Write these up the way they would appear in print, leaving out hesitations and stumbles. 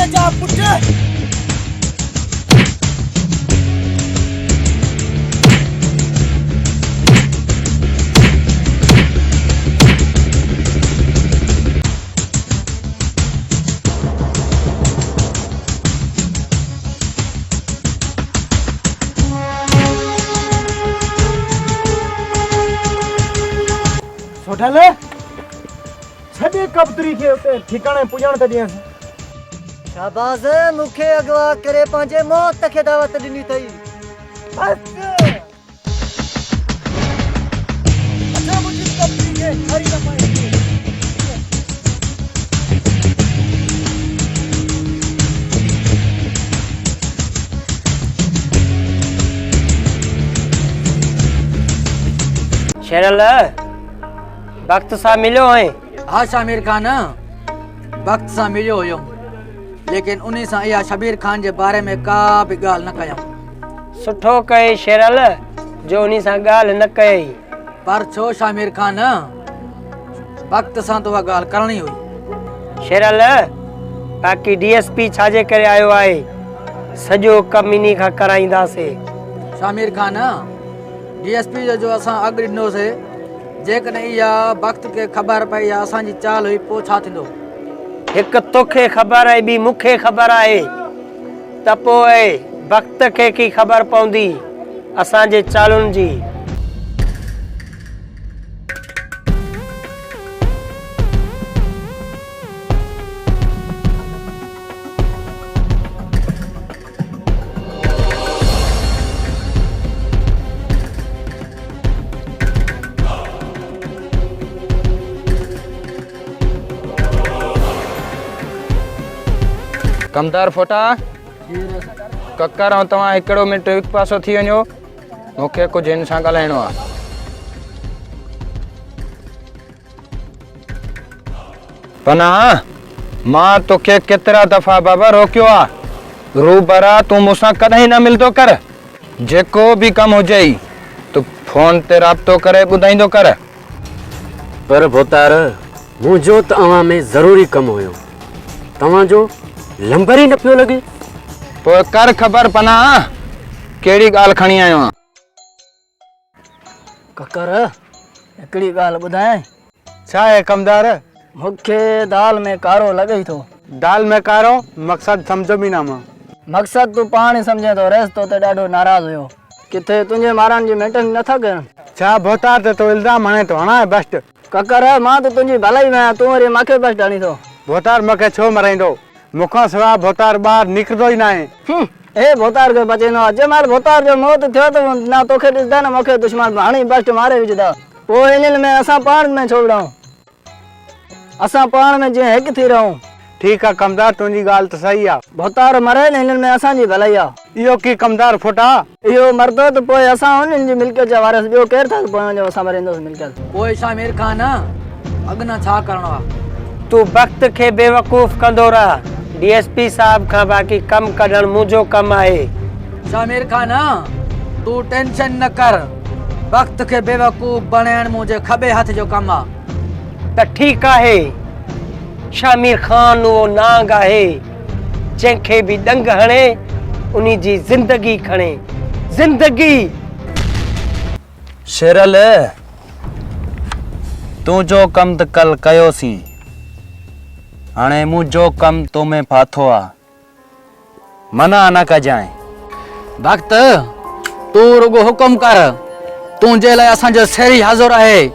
जा पुट। सोठल छॾे कबतरी खे उते ठिकाणे पुॼण त ॾियसि। शाबाश मूंखे अगवा करे पंहिंजे मौत खे दावत ॾिनी अथई। अच्छा मुंहिंजी कबतरी खे खरी न पाए। शेरल वक्त सां मिलियो है। हाँ शामिर खान वक्त सां मिलियो हुयो, लेकिन उन्हीं सां इहा शबीर खान जे बारे में का भी ॻाल्हि न कयऊं। सुठो कई शेरल जो उन्हीं सां ॻाल्हि न कई। पर छो शामिर खान, वक्त सां तो ॻाल्हि करणी हुई। शेरल बाक़ी डीएसपी छाजे करे आयो आहे, सॼो कम इन्हीं खां कराईंदासीं। शामिर खान डीएसपी जो असां अॻु ॾिनोसीं, जेकॾहिं इहा वक्त खे ख़बर पई असांजी चाल हुई पोइ छा थींदो। हिकु तोखे ख़बर आहे, ॿी मूंखे ख़बर आहे, त पोइ वक्त खे की ख़बर पवंदी असांजे चालुनि जी। कमदार फोटा ककर ऐं तव्हां हिकिड़ो मिंट हिकु पासो थी वञो, मूंखे कुझु हिन सां ॻाल्हाइणो आहे। पनाह मां तोखे केतिरा दफ़ा बाबा रोकियो आहे, रूबरा तूं मूंसां कॾहिं न मिलंदो कर। जेको बि कमु हुजे तूं फोन ते राब्तो करे ॿुधाईंदो कर। पर भोतार मुंहिंजो तव्हां में ज़रूरी कमु हुयो, तव्हांजो लंबर ही न पियो लॻे। पोइ कर ख़बर पनाह कहिड़ी ॻाल्हि खणी आयो आहियां। ककर हिकिड़ी ॻाल्हि ॿुधाए। छा आहे कमदार? मूंखे दाल में कारो लॻे थो। दाल में कारो मक़सद सम्झो बि न मां। मक़सद तूं पाण ई सम्झे थो, रेस तो ते ॾाढो नाराज़ हुयो। किथे तुंहिंजे मारनि जी मेंटेन नथा कनि। छा भोतार ते तो इल्ज़ाम हणे तो हणा बेस्ट। ककर मां त तुंहिंजी भलाई में आहियां, तूं वरी मूंखे बेस्ट हणी थो। भोतार मूंखे छो मराईंदो? मूंखां सवाइ भोतार ॿाहिरि निकिरंदो ई न आहे। हे भोतार खे बचींदो आहे। जंहिंमहिल भोतार जो मौत थियो त न तोखे ॾिसंदा न मूंखे दुश्मन हणी बेस्ट मारे विझंदा। पोइ इन्हनि में असां पाण में छो विढ़ूं, असां पाण में जीअं हिकु थी रहूं। ठीकु आहे कमदार, तुंहिंजी ॻाल्हि त सही आहे। भोतार मरे न, हिननि में असांजी भलाई आहे। इहो की कमदार फोटा इहो मरदो त पोइ असां उन्हनि जी मिल्कियत जा वारिस, ॿियो केरु था पोइ जो असां मरींदोसीं मिल्कियत। पोइ शामिर खान अॻिना छा करणो आहे? तूं वक्त खे बेवकूफ़ कंदो रह। डीएसपी साहब खां बाक़ी कम कढण मुंहिंजो कम आहे। शामिर खान तू टेंशन न कर, वक्त के बेवकूफ़ बनाइण मुझे खबे हथ जो कम आहे। त ठीकु आहे, शामिर खान उहो नांग आहे जंहिंखे बि डंग हणे उन्ही जी ज़िंदगी खणे। ज़िंदगी शेरल तूं जो कम त कल कयोसीं, हाणे मुंहिंजो कम तो में फाथो आहे, मना न कजांइ। वक्त तू रुगो हुकुम कर, तुंहिंजे लाइ असांजो शहरी हाज़ुर आहे।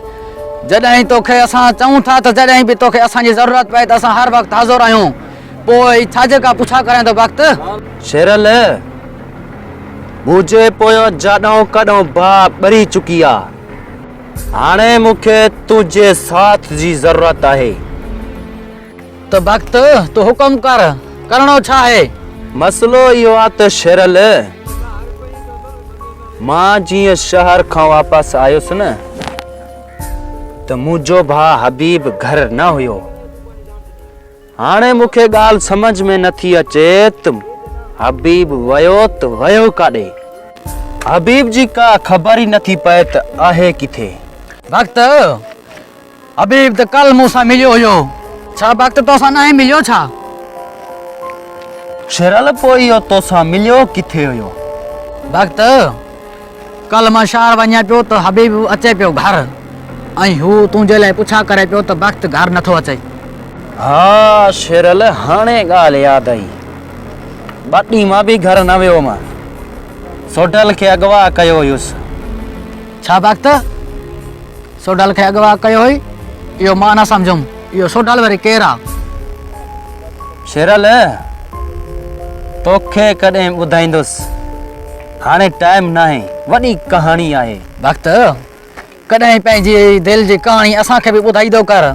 जॾहिं तोखे असां चऊं था त जॾहिं बि तोखे असांजी ज़रूरत पए त असां हर वक़्तु हाज़ुर आहियूं। पोइ छाजे का पुछा करें तो वक्त? शेरल मुंहिंजे पोयों जाॾों कॾों भाउ ॿरी चुकी आहे, हाणे मूंखे तुंहिंजे साथ जी ज़रूरत आहे। तो वक्त तू हुकुम कर, करणो छा आहे? मसलो इहो आहे त शेरल मां जीअं शहर खां वापसि आयुसि न त मुंहिंजो भाउ हबीब घर न हुयो। हाणे मूंखे ॻाल्हि समझ में नथी अचे त हबीब वयो त वयो काॾे। हबीब जी का ख़बर ई नथी पए त आहे किथे। वक्त हबीब त कल मूंसां मिलियो हुयो, छा वक्त तोसां न मिलियो छा? शेरल पोइ इहो तोसां मिलियो किथे हुयो? भक्त कल मां शहर वञा पियो त हबीब अचे पियो घर ऐं हू तुंहिंजे लाइ पुछा करे पियो त भक्त घर नथो अचे। हाँ शेरल हाणे ॻाल्हि यादि आई। ॿ ॾींहं मां बि घर न वियो मां, सोडल खे अगवा कयो हुयुसि। छा भक्त सोडल खे अगवा कयो हुई? इहो मां न सम्झुमि, इहो सोडल वरी केरु आहे? शेरल तोखे कॾहिं ॿुधाईंदुसि, हाणे टाइम नाहे, वॾी कहाणी आहे। भक्त कॾहिं पंहिंजी दिलि जी कहाणी असांखे बि ॿुधाईंदो कर।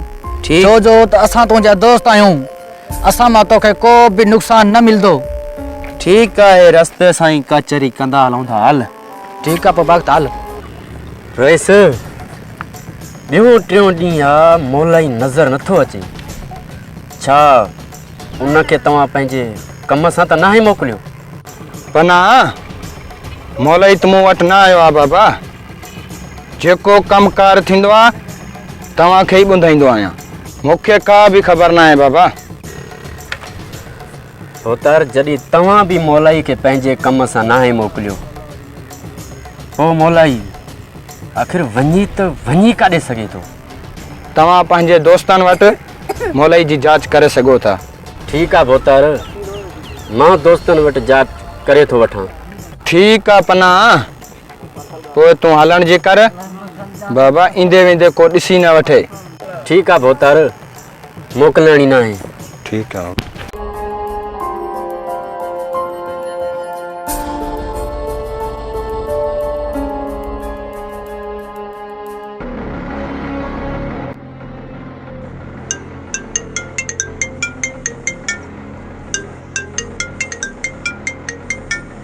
छो जो त असां तुंहिंजा दोस्त आहियूं, असां मां तोखे को बि नुक़सानु न मिलंदो। ठीकु आहे, रस्ते सां ई कचहरी कंदा हलूं था। हल ठीकु आहे पोइ भक्त हल। रईस ॿियो टियों ॾींहुं आहे, मोलाई नज़र नथो अचे। छा उनखे तव्हां पंहिंजे कम सां त नाहे मोकिलियो? पना मौलई त मूं वटि न आयो आहे बाबा। जेको कमकार थींदो आहे तव्हांखे ई ॿुधाईंदो आहियां, मूंखे का बि ख़बर न आहे बाबा। होतर जॾहिं तव्हां बि मोलाई खे पंहिंजे कम सां नाहे मोकिलियो, पोइ मोलाई आख़िर वञी काॾे सघे थो? तव्हां पंहिंजे दोस्तनि वटि मौलई जी जांच करे सघो था। ठीकु आहे भोतर, मां दोस्तनि वटि जांच करे थो वठां। ठीकु आहे पना, पोइ तूं हलण जी कर बाबा, ईंदे वेंदे को ॾिसी न वठे। ठीकु आहे भोतर, मोकिलण ई न आहे। ठीकु आहे।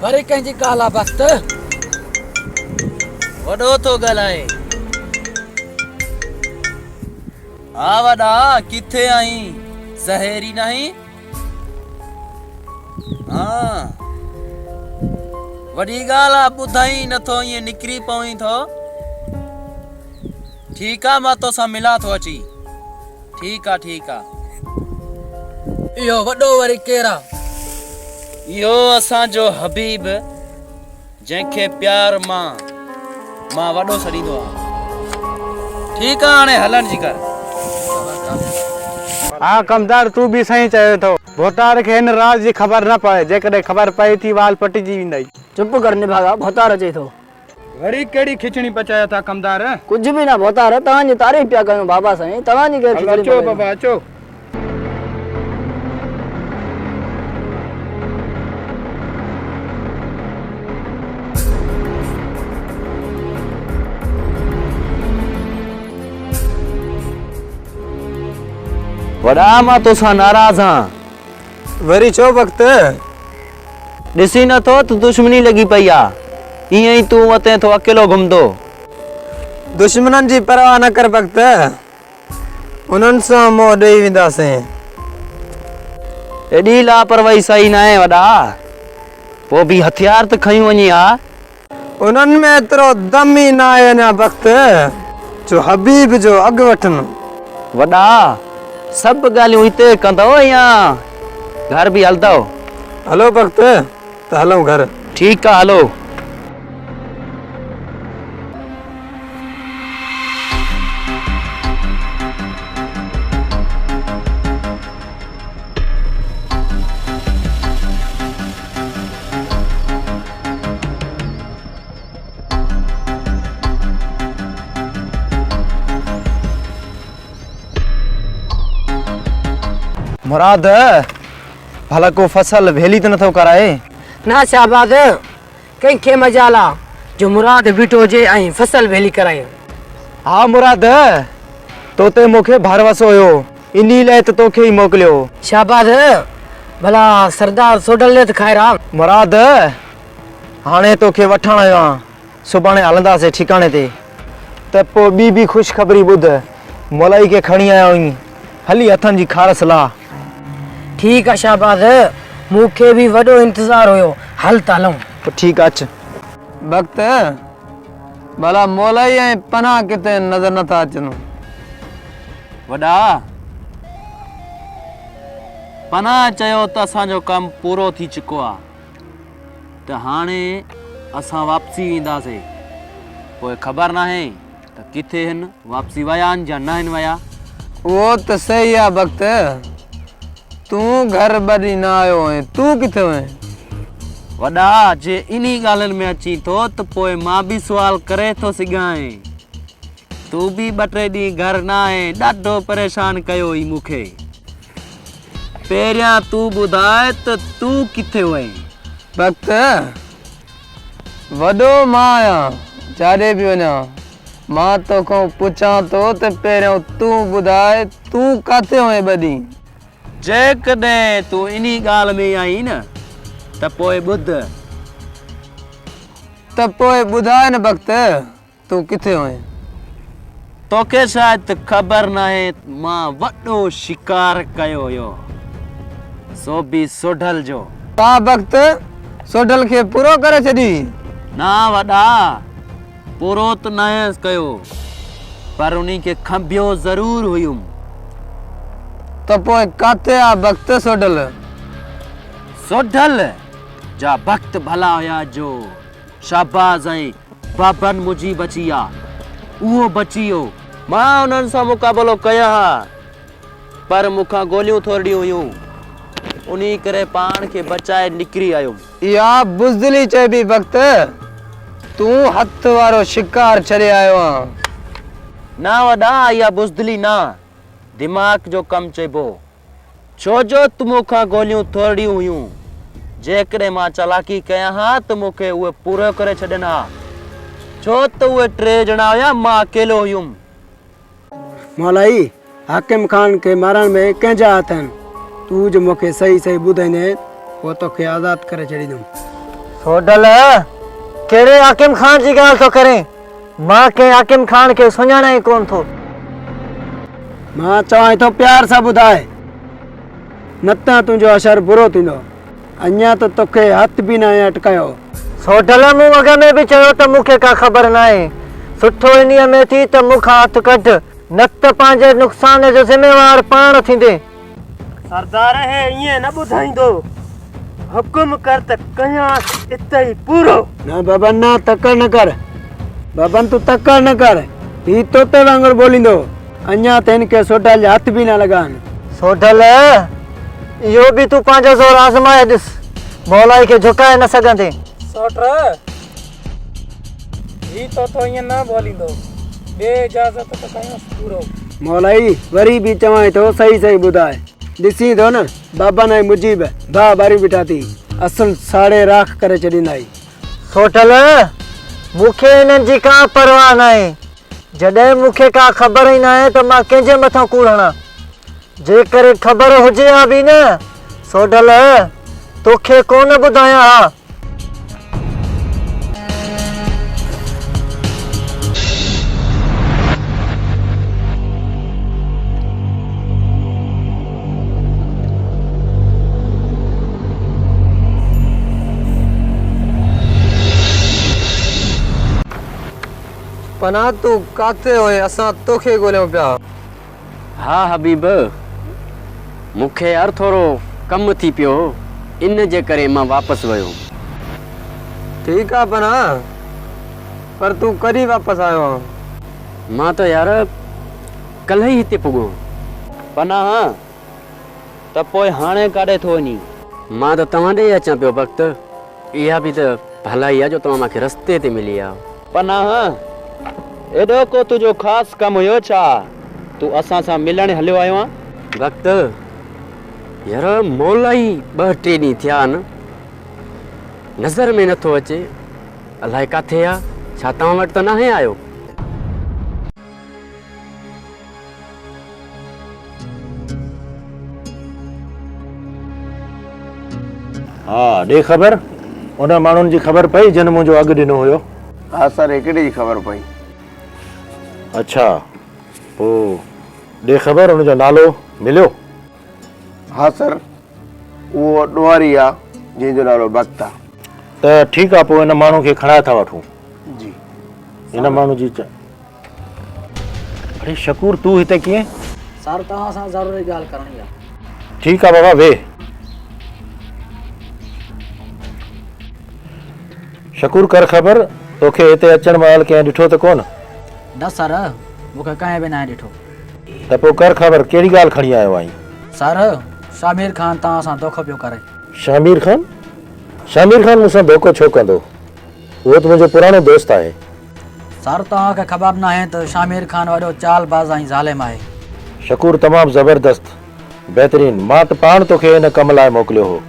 वरी कंहिंजी ॻाल्हि आहे भक्त? वॾो थो ॻाल्हाए। हा वॾा, किथे आहीं? ज़हरी नहीं? हाँ वॾी ॻाल्हि आहे, ॿुधाई नथो, ईअं निकिरी पवई थो। ठीकु आहे, मां तोसां मिलां थो अची। ठीकु आहे ठीकु आहे। इहो वॾो वरी केरु आहे? इहो असांजो हबीब, जंहिंखे प्यार मां वॾो सॾींदो आहियां। ठीकु आहे, हाणे हलण जी कर। हा कमदार, तूं बि सही चयो थो। भोतार खे हिन राज जी ख़बर न पए, जेकॾहिं ख़बर पए थी वाल पटिजी वेंदई। चुप कर निभागा, भोतार अचे थो। वरी कहिड़ी खिचड़ी पचायो था कमदार? कुझु बि न भोतार, तव्हांजी तारीफ़ पिया कयूं बाबा साईं। तव्हांजी केरु हलो अचो बाबा अचो। वॾा मां तोसां नाराज़ आं। वरी छो वक़्तु? ॾिसी नथो त दुश्मनी लॻी पई आहे, ईअं ई तूं वते थो अकेलो घुमंदो। दुश्मननि जी परवाह न कर वक़्तु, उन्हनि सां मोह ॾेई वेंदासीं। एॾी लापरवाही सही न आहे वॾा, पोइ बि हथियार त खयूं वञी हा। उन्हनि में एतिरो दम ई न आहे अञा वक़्तु, जो हबीब जो अॻु वठनि। वॾा सभु ॻाल्हियूं हिते कंदो या घर बि हलंदो? हलो वक़्तु, त हलूं घर। ठीकु आहे हलो। मुराद भला को फसल भेली तो नथो कराए? ना शाहबाद, कंहिंखे मजाल आहे जो मुराद बीठो हुजे ऐं फसल वेली कराए। हा मुराद, तोते मूंखे भरवसो हुयो, इन लाइ त तोखे ई मोकिलियो। शाहबाद, भला सरदार सोडल ने त ख़ैर आहे? मुराद हाणे तोखे वठण आयो आहियां, सुभाणे हलंदासीं ठिकाणे ते। त पोइ ॿी बि ख़ुशख़बरी ॿुध, मोलाई खे खणी आया आहियूं, हली हथनि जी खारस ला। ठीक है शाहबाद, मूंखे भी वडो इंतजार हुयो, हल त हलूं। ठीक आहे अच। वक्त भला मोलाई ऐं पनाह किथे नज़र नथा अचनि। वॾा पना चयो त असांजो कमु पूरो थी चुको आहे त हाणे असां वापसी ईंदासीं पोइ ख़बर नाहे त किथे हिन वापसी विया आहिनि या न आहिनि विया। वो तो सही है वक्त तू घर बड़ी ना आयो है तू किथे है वॾा जे इन्ही ॻाल्हियुनि में अची थो त पोइ मां बि सुवाल करे थो सघां। तू बि 2-3 ॾींहं घर न आहे ॾाढो परेशान कयो हुई मूंखे। पहिरियां तू ॿुधाए त तू किथे वएं? वक्त वॾो मां आहियां जाॾे बि वञा मां तोखां पुछां थो त पहिरियों तू ॿुधाए तू किथे हुए बड़ी। जेकॾहिं तूं इन्ही ॻाल्हि में आई न त पोइ ॿुध त पोइ ॿुधाए न वक्त तू किथे हुए। तोखे शायदि ख़बर नाहे मां वॾो शिकार कयो हुयो सो बि सोढल जो। का वक्त सोढल खे पूरो करे छॾी? ना वॾा पूरो त न कयो पर उन्ही खे खंभियो ज़रूर हुयुमि। त पोइ किथे आहे वक्त सोढल? सोढल जा भक्त भला हुया जो शाबाज़ ऐं बाबन मुंहिंजी बची आ उहो बची वियो। मां उन्हनि सां मुक़ाबलो कया हा पर मूंखां गोलियूं थोरियूं हुयूं उन्ही करे पाण खे बचाए निकिरी आयुमि। या बुज़दिली चइबी वक्त तू हथ वारो शिकार छॾे आयो आहे। ना वॾा इहा बुज़दिली ना दिमाग़ जो कमु चइबो छो जो तूं मूंखां गोलियूं थोरियूं हुयूं जेकॾहिं मां चालाकी कयां हा त मूंखे उहे पूरो करे छॾनि हा छो त उहे 3 ॼणा हुया मां अकेलो हुयुमि। मौलाई हाकिम खान के मारण में कंहिंजा हथ आहिनि तू जो मूंखे सही सही ॿुधाईंदे पोइ तोखे आज़ादु करे छॾींदुमि। सोढल कहिड़े हाकिम खान जी ॻाल्हि थो करे? मां कंहिं हाकिम खान खे सुञाणा ई कोन थो। मां चवां थो प्यार सां ॿुधाए न त तुंहिंजो असरु बुरो थींदो। अञा त तोखे हथ बि न अटकायो। सोढल मूं अॻ में बि चयो त मूंखे का ख़बर न आहे। सुठो इन्हीअ में थी त मूंखां हथ कढ न त पंहिंजे नुक़सान जो ज़िम्मेवार पाण थींदे। सरदार हे ईअं न ॿुधाईंदो हुकुम कर त कयां इते ई पूरो। न बबन न तकड़ न कर बबन तू तकड़ न कर ही तोते वांगुरु बोलींदो। अञा त हिनखे सोढल जा हथ बि न लॻानि। सोढल इहो बि तूं पंहिंजो ज़ोर आज़माए ॾिस मौलाई खे झुकाए न सघंदे। सोट ही तो ईअं न बोलींदो बे इजाज़त त कयोसि पूरो। मौलाई वरी बि चवां थो सही सही ॿुधाए ॾिसी थो न बाबा न मुजीब भाउ बारी बीठा थी असुल साड़े राख करे छॾींदाई। सोढल मूंखे हिननि जी का परवाह न आहे। जॾहिं मूंखे का ख़बर ई न आहे त मां कंहिंजे मथां कूड़ हणां। जेकर ख़बर हुजे हा बि न सोढल तोखे कोन ॿुधायां हा। पना तू किथे हुए असां तोखे ॻोल्हियूं पिया। हा हबीब मूंखे यार थोरो कमु थी पियो इन जे करे मां वापसि वियो। ठीकु आहे पना पर तू कॾहिं वापसि आयो आहे? मां त यार कल्ह ई हिते पुॻो। पनाह त पोइ हाणे काॾे थो वञी? मां त तव्हां ॾे अचां पियो वक्त इहा बि त भलाई आहे जो तव्हां मूंखे रस्ते ते मिली आहे। पनाह एॾो को तुंहिंजो ख़ासि कमु हुयो छा तूं असां सां मिलण हलियो आयो आहे? वक्त यार मौलाई 2-3 ॾींहं थिया आहिनि नज़र में नथो अचे अलाए किथे आहे। छा तव्हां वटि त नाहे आयो? हा ॾे ख़बर उन माण्हुनि जी ख़बर पई जिन मुंहिंजो अघु ॾिनो हुयो? हा सर हिकिड़ी ख़बर पई। अच्छा पोइ ॾे ख़बर हुनजो नालो मिलियो? हा सर उहो ॾुआरी आहे जंहिंजो नालो वक्त आहे। त ठीकु आहे पोइ हिन माण्हू खे खणाए था वठूं। जी हिन माण्हू जी अरे शकूर तूं हिते कीअं? सर तव्हां सां ज़रूरी ॻाल्हि करणी आहे। ठीक है बाबा वे शकूर कर ख़बर तोखे हिते अचण महिल कंहिं ॾिठो त कोन न सर मूंखे कंहिं बि न ॾिठो त पोइ कर ख़बर कहिड़ी ॻाल्हि खणी आयो आहीं सर शामिर खान तव्हां सां धोखो पियो करे शामिर खान मूंसां धोखो छो कंदो उहो त मुंहिंजो पुराणो दोस्त आहे सर तव्हांखे ख़बर न आहे त शामिर खान वॾो चालबाज़ ऐं ज़ालिम आहे शकूर तमामु ज़बरदस्त बहितरीन मां त पाण तोखे हिन कम लाइ मोकिलियो हो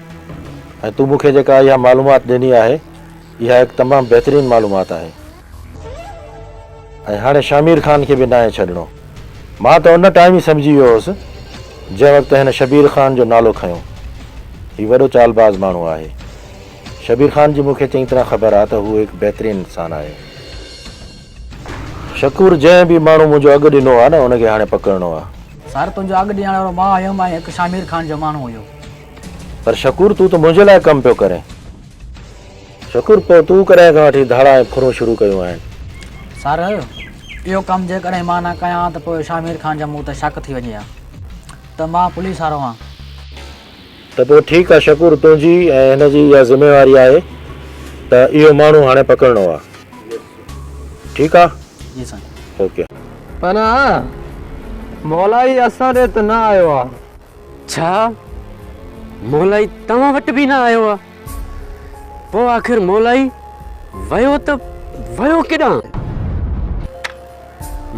ऐं तूं मूंखे जेका इहा मालूमात ॾिनी आहे इहा हिकु तमामु बहितरीन मालूमात आहे ऐं हाणे शामिर खान खे बि न आहे छॾिणो मां त उन टाइम ई सम्झी वियो हुउसि जंहिं वक़्तु हिन शबीर खान जो नालो खयों हीउ वॾो चालबाज़ माण्हू आहे शबीर खान जी मूंखे चङी तरह ख़बर आहे त हू हिकु बहितरीन इंसानु आहे शकूर जंहिं बि माण्हू मुंहिंजो अघु ॾिनो आहे न उनखे हाणे पकड़णो आहे सर तुंहिंजो अॻु ॾियण वारो मां आयुमि ऐं हिकु शामिर खान जो माण्हू हुयो पर शकूर तूं त मुंहिंजे लाइ कमु पियो करे शकूर पोइ तूं कॾहिं खां वठी धाड़ा ऐं खुरूं शुरू कयूं आहिनि सर इहो कमु जेकॾहिं मां न कयां त पोइ शामिर खान जो मूं ते शक थी वञे हा त मां पुलिस वारो आहियां त पोइ ठीकु आहे शकूर तुंहिंजी ऐं हिन जी इहा ज़िमेवारी आहे त इहो माण्हू हाणे पकड़णो आहे ठीकु आहे जी साईं ओके पर मौलाई असां ॾे त न आयो आहे छा मौलाई तव्हां वटि बि न आयो आहे पोइ आख़िर मौलाई वियो त वियो केॾां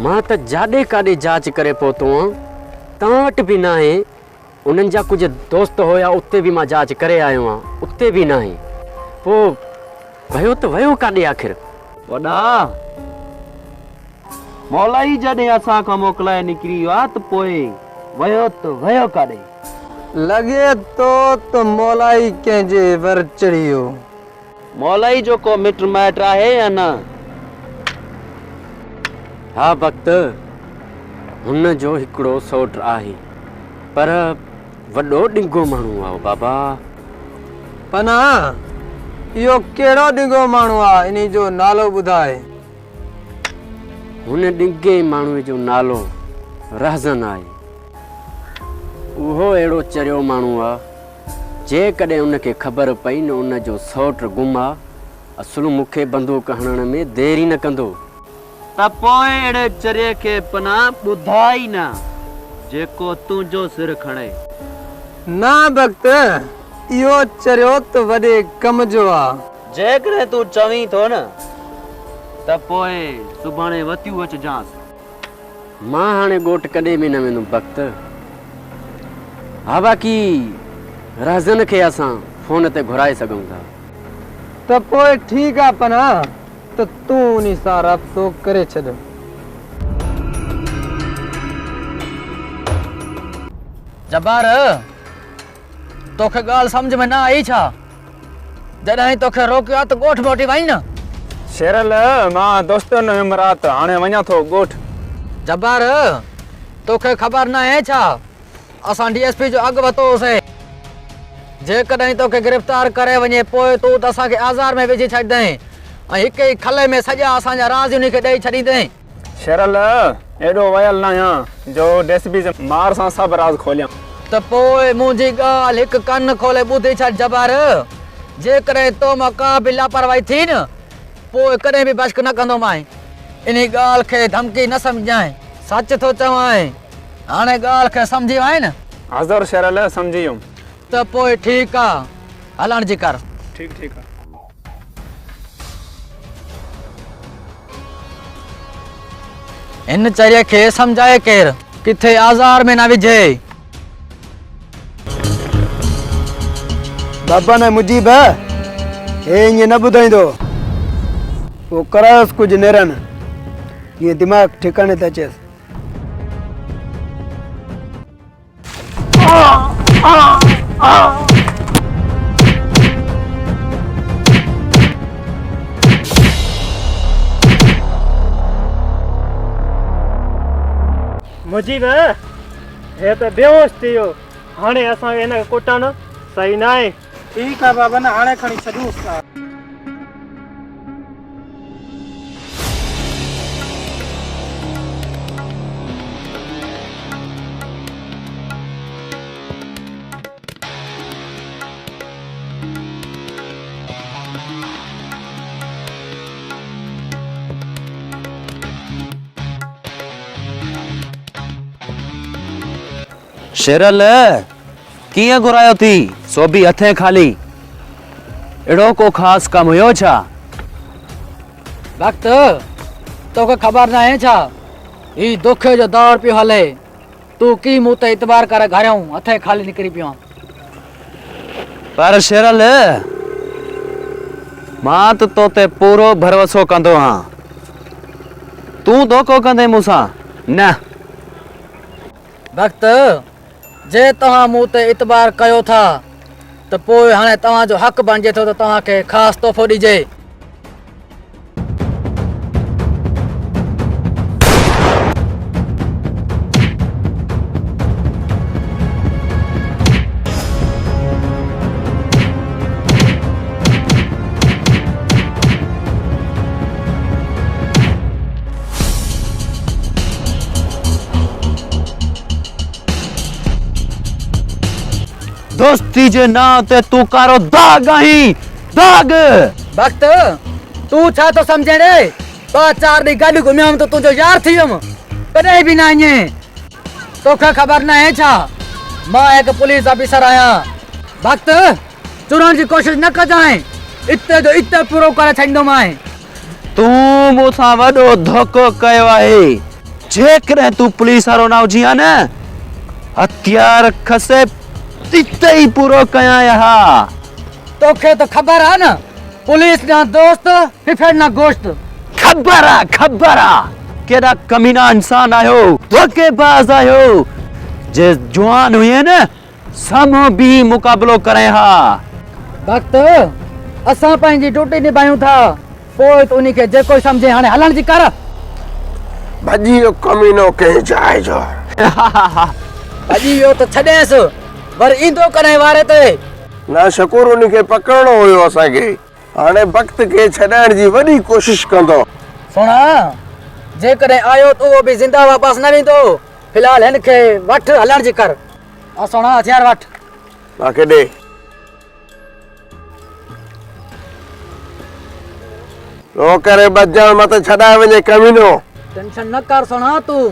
मां त जाॾे काॾे जांच करे पहुतो आहियां तव्हां वटि बि न आहे उन्हनि जा कुझु दोस्त हुया उते बि मां जांच करे आयो आहियां उते बि न आहे पोइ वियो त वियो काॾे आख़िर वॾा मौलाई जॾहिं असां खां मोकिलाए निकिरी वियो आहे त पोइ वियो त वियो काॾे लॻे थो त मौलाई कंहिंजे वर चढ़ी वियो मौलाई जो को मिट माइट आहे या न हा वक़्तु हुन जो हिकिड़ो सौट आहे पर वॾो ॾिघो माण्हू आहे बाबा पना इहो कहिड़ो ॾिघो माण्हू आहे इन जो नालो ॿुधाए हुन ॾिघे माण्हूअ जो नालो रहज़न आहे उहो अहिड़ो चरियो माण्हू आहे जेकॾहिं उनखे ख़बर पई न उन जो सौट गुम आहे असुलु मूंखे बंदूक हणण में देरि ई न कंदो त पोइ अहिड़े चरिये खे पनाह ॿुधाई न जेको तुंहिंजो सिर खणे न वक़्तु इहो चरियो त वॾे कम जो आहे जेकॾहिं तूं चवीं थो न त पोइ सुभाणे वतियूं अचिजांसि मां हाणे ॻोठ कॾहिं बि न वेंदुमि वक़्तु हा बाक़ी रहज़न खे असां फ़ोन ते घुराए सघूं था त पोइ ठीकु आहे पना त तूं उन सां राब्तो करे छॾ जब्बार तोखे ॻाल्हि सम्झ में न आई छा जॾहिं तोखे रोकियो त ॻोठ मोटी वई न शेरल मां दोस्तनि में मरात हाणे वञा थो ॻोठ जब्बार तोखे ख़बर न आहे छा असां डीएसपी जो अघु वरितोसीं जेकॾहिं तोखे गिरफ़्तार करे वञे पोइ तूं त असांखे आज़ार में विझी छॾींदे ऐं हिक ई खले में सॼा असांजा राज़ उन खे ॾेई छॾींदे शेरल एॾो वयल न आहियां जो डीएसपी जे मार सां सभु राज़ खोलियां त पोइ मुंहिंजी ॻाल्हि हिकु कन खोले ॿुधी छॾ जब्बार जेकॾहिं तो मां का बि लापरवाही थी न पोइ कॾहिं बि बश्क न कंदो मां इन ॻाल्हि खे धमकी न सम्झाए सच थो चवां हाणे ॻाल्हि खे सम्झी वई न हज़र शेरल सम्झी वियुमि त पोइ ठीकु आहे हलण जी कर ठीकु ठीकु आहे इन चरिये खे सम्झाए केरु किथे आज़ार में न विझे बाबा ने मुजीब हे ईअं न ॿुधाईंदो पोइ करायोसि कुझु नेरनि जीअं दिमाग़ ठिकाणे ते अचेसि मुजीब हे त बेहोश थी वियो हाणे असां हिन खे कुटण सही न आहे ठीकु आहे बाबा न हाणे खणी छॾूंसि था शेरल कीअं घुरायो थी सो बि हथे खाली एड़ो को खास कम हुयो छा? वक्त तोखे ख़बर न आहे छा ही दुख जो दौर पियो हले तू की मूं ते इतबार करे घरियूं हथे खाली निकिरी पियो पर शेरल मां त तो ते पूरो भरोसो कंदो हां तू धोखो कंदे मूंसां न वक्त जे तव्हां मूं ते इतबार कयो था त पोइ हाणे तव्हांजो हक़ बणिजे थो त तव्हांखे ख़ासि तोहफ़ो ॾिजे दोस्ती जे नाम ते तू कारो दाग आहीं दाग वक्त तू छा तो समझे रे तो 4 ॾींहं गॾु घुमियमि त तुंहिंजो यार थी वियुमि कॾहिं बि न ईअं तोखे ख़बर न आहे छा मां हिकु पुलिस ऑफिसर आहियां वक्त चुरण जी कोशिशि न कजांइ इते जो इते पूरो करे छॾींदोमांइ तू मूंसां वॾो धोखो कयो आहे जेकॾहिं तू पुलिस वारो न हुजी हा न हथियार खसे इते ही पूरो कयां हा तोखे तो खबर है ना पुलिस ना दोस्त फिफड़ ना गोश्त खबर आ केड़ा कमीना इंसान आयो धोखेबाज आयो जे जवान हुए न सामो भी मुकाबलो करे हा वक्त असां पंहिंजी ड्यूटी निभायूं था पोइ त उन्ही खे जेको समझे हाणे हलण जी कर भॼी वियो कमीनो कंहिं जाइ जो भॼी वियो त छॾेसि वर ईंदो कॾहिं वारे ते ना शकूर उनखे पकड़णो हुयो असांखे हाणे वक़्त खे छॾाइण जी वॾी कोशिश कंदो सुणा जेकॾहिं आयो त उहो बि ज़िंदा वापसि न वेंदो फ़िलहाल हिन खे वठ हलण जी कर सुणा हथियार वठ मूंखे ॾे रो करे बचण मत छॾाए वञे कमीनो टेंशन न कर सुणा तूं